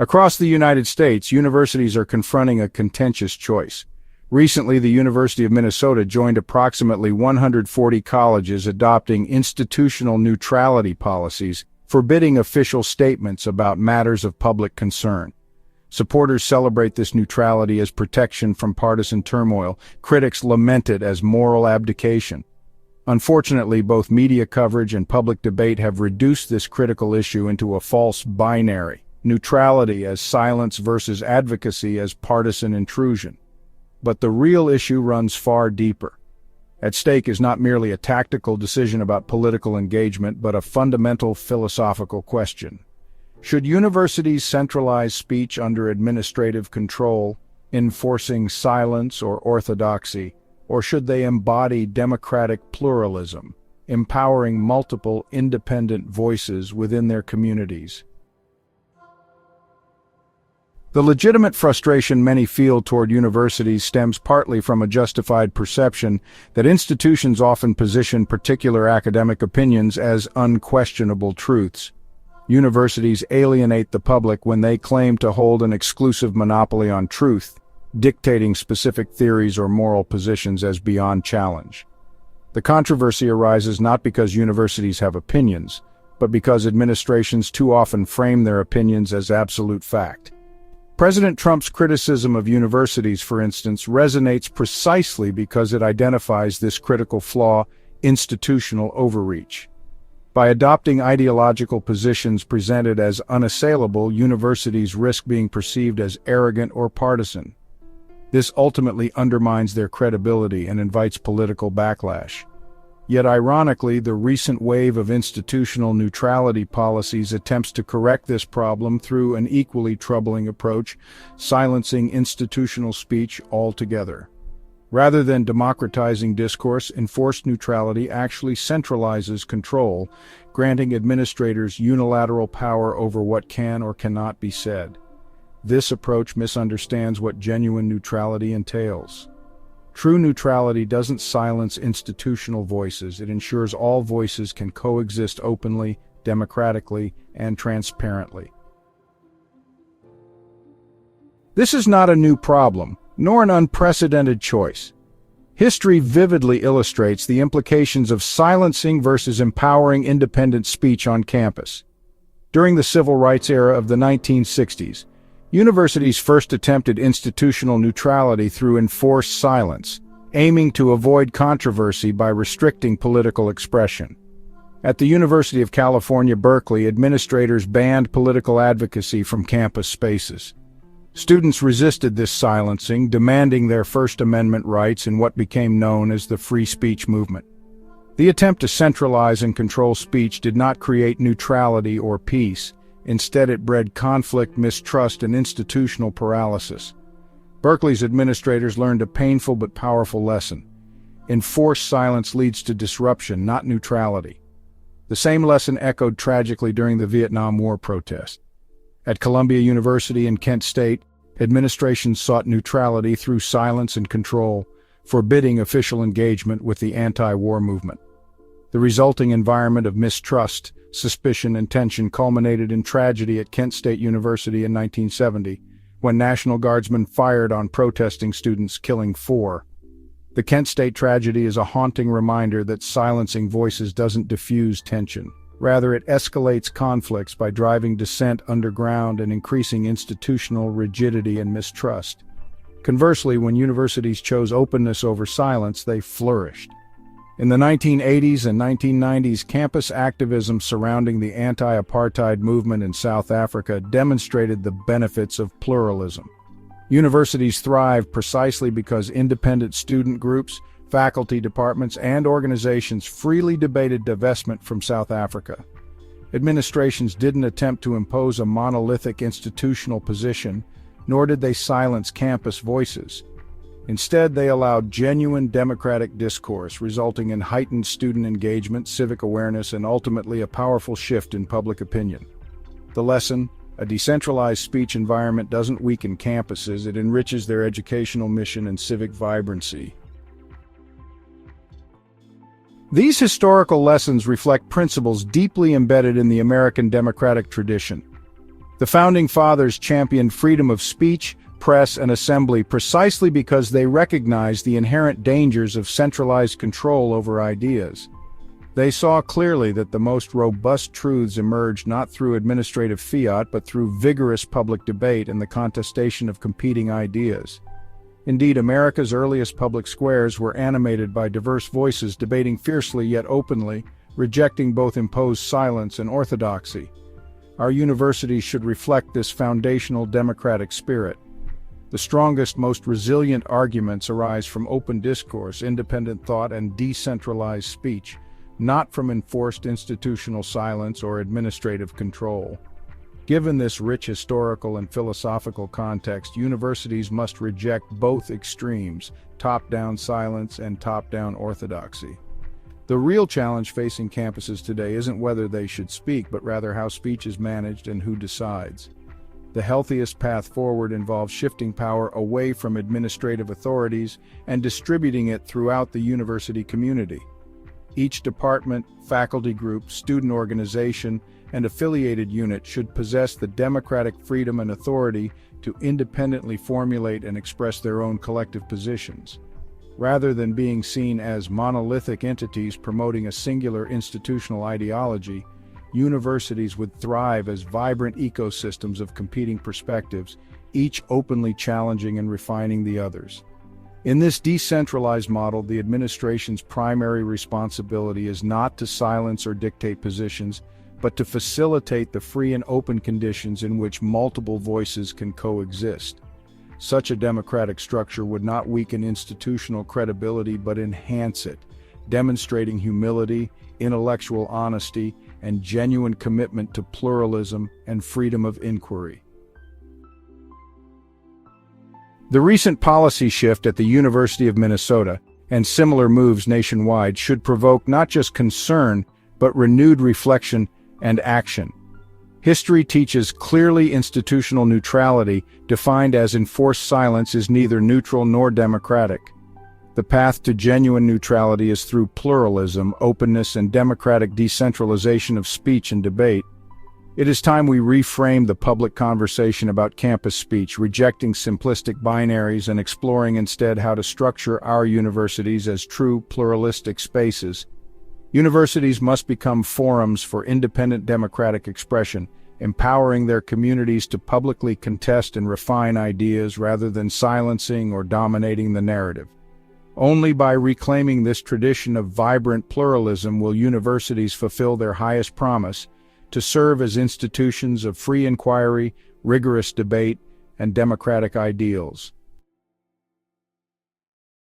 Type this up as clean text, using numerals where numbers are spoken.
Across the United States, universities are confronting a contentious choice. Recently, the University of Minnesota joined approximately 140 colleges adopting institutional neutrality policies, forbidding official statements about matters of public concern. Supporters celebrate this neutrality as protection from partisan turmoil. Critics lament it as moral abdication. Unfortunately, both media coverage and public debate have reduced this critical issue into a false binary: neutrality as silence versus advocacy as partisan intrusion. But the real issue runs far deeper. At stake is not merely a tactical decision about political engagement, but a fundamental philosophical question. Should universities centralize speech under administrative control, enforcing silence or orthodoxy, or should they embody democratic pluralism, empowering multiple independent voices within their communities? The legitimate frustration many feel toward universities stems partly from a justified perception that institutions often position particular academic opinions as unquestionable truths. Universities alienate the public when they claim to hold an exclusive monopoly on truth, dictating specific theories or moral positions as beyond challenge. The controversy arises not because universities have opinions, but because administrations too often frame their opinions as absolute fact. President Trump's criticism of universities, for instance, resonates precisely because it identifies this critical flaw: institutional overreach. By adopting ideological positions presented as unassailable, universities risk being perceived as arrogant or partisan. This ultimately undermines their credibility and invites political backlash. Yet ironically, the recent wave of institutional neutrality policies attempts to correct this problem through an equally troubling approach: silencing institutional speech altogether. Rather than democratizing discourse, enforced neutrality actually centralizes control, granting administrators unilateral power over what can or cannot be said. This approach misunderstands what genuine neutrality entails. True neutrality doesn't silence institutional voices. It ensures all voices can coexist openly, democratically, and transparently. This is not a new problem, nor an unprecedented choice. History vividly illustrates the implications of silencing versus empowering independent speech on campus. During the civil rights era of the 1960s, universities first attempted institutional neutrality through enforced silence, aiming to avoid controversy by restricting political expression. At the University of California, Berkeley, administrators banned political advocacy from campus spaces. Students resisted this silencing, demanding their First Amendment rights in what became known as the free speech movement. The attempt to centralize and control speech did not create neutrality or peace. Instead, it bred conflict, mistrust, and institutional paralysis. Berkeley's administrators learned a painful but powerful lesson. Enforced silence leads to disruption, not neutrality. The same lesson echoed tragically during the Vietnam War protests. At Columbia University and Kent State, administrations sought neutrality through silence and control, forbidding official engagement with the anti-war movement. The resulting environment of mistrust, suspicion, and tension culminated in tragedy at Kent State University in 1970, when National Guardsmen fired on protesting students, killing 4. The Kent State tragedy is a haunting reminder that silencing voices doesn't diffuse tension. Rather, it escalates conflicts by driving dissent underground and increasing institutional rigidity and mistrust. Conversely, when universities chose openness over silence, they flourished. In the 1980s and 1990s, campus activism surrounding the anti-apartheid movement in South Africa demonstrated the benefits of pluralism. Universities thrived precisely because independent student groups, faculty departments, and organizations freely debated divestment from South Africa. Administrations didn't attempt to impose a monolithic institutional position, nor did they silence campus voices. Instead, they allowed genuine democratic discourse, resulting in heightened student engagement, civic awareness, and ultimately a powerful shift in public opinion. The lesson: a decentralized speech environment doesn't weaken campuses, it enriches their educational mission and civic vibrancy. These historical lessons reflect principles deeply embedded in the American democratic tradition. The Founding Fathers championed freedom of speech, press, and assembly precisely because they recognized the inherent dangers of centralized control over ideas. They saw clearly that the most robust truths emerged not through administrative fiat but through vigorous public debate and the contestation of competing ideas. Indeed, America's earliest public squares were animated by diverse voices debating fiercely yet openly, rejecting both imposed silence and orthodoxy. Our universities should reflect this foundational democratic spirit. The strongest, most resilient arguments arise from open discourse, independent thought, and decentralized speech, not from enforced institutional silence or administrative control. Given this rich historical and philosophical context, universities must reject both extremes, top-down silence and top-down orthodoxy. The real challenge facing campuses today isn't whether they should speak, but rather how speech is managed and who decides. The healthiest path forward involves shifting power away from administrative authorities and distributing it throughout the university community. Each department, faculty group, student organization, and affiliated unit should possess the democratic freedom and authority to independently formulate and express their own collective positions. Rather than being seen as monolithic entities promoting a singular institutional ideology, universities would thrive as vibrant ecosystems of competing perspectives, each openly challenging and refining the others. In this decentralized model, the administration's primary responsibility is not to silence or dictate positions, but to facilitate the free and open conditions in which multiple voices can coexist. Such a democratic structure would not weaken institutional credibility but enhance it, demonstrating humility, intellectual honesty, and genuine commitment to pluralism and freedom of inquiry. The recent policy shift at the University of Minnesota and similar moves nationwide should provoke not just concern, but renewed reflection and action. History teaches clearly institutional neutrality, defined as enforced silence, is neither neutral nor democratic. The path to genuine neutrality is through pluralism, openness, and democratic decentralization of speech and debate. It is time we reframe the public conversation about campus speech, rejecting simplistic binaries and exploring instead how to structure our universities as true pluralistic spaces. Universities must become forums for independent democratic expression, empowering their communities to publicly contest and refine ideas rather than silencing or dominating the narrative. Only by reclaiming this tradition of vibrant pluralism will universities fulfill their highest promise, to serve as institutions of free inquiry, rigorous debate, and democratic ideals.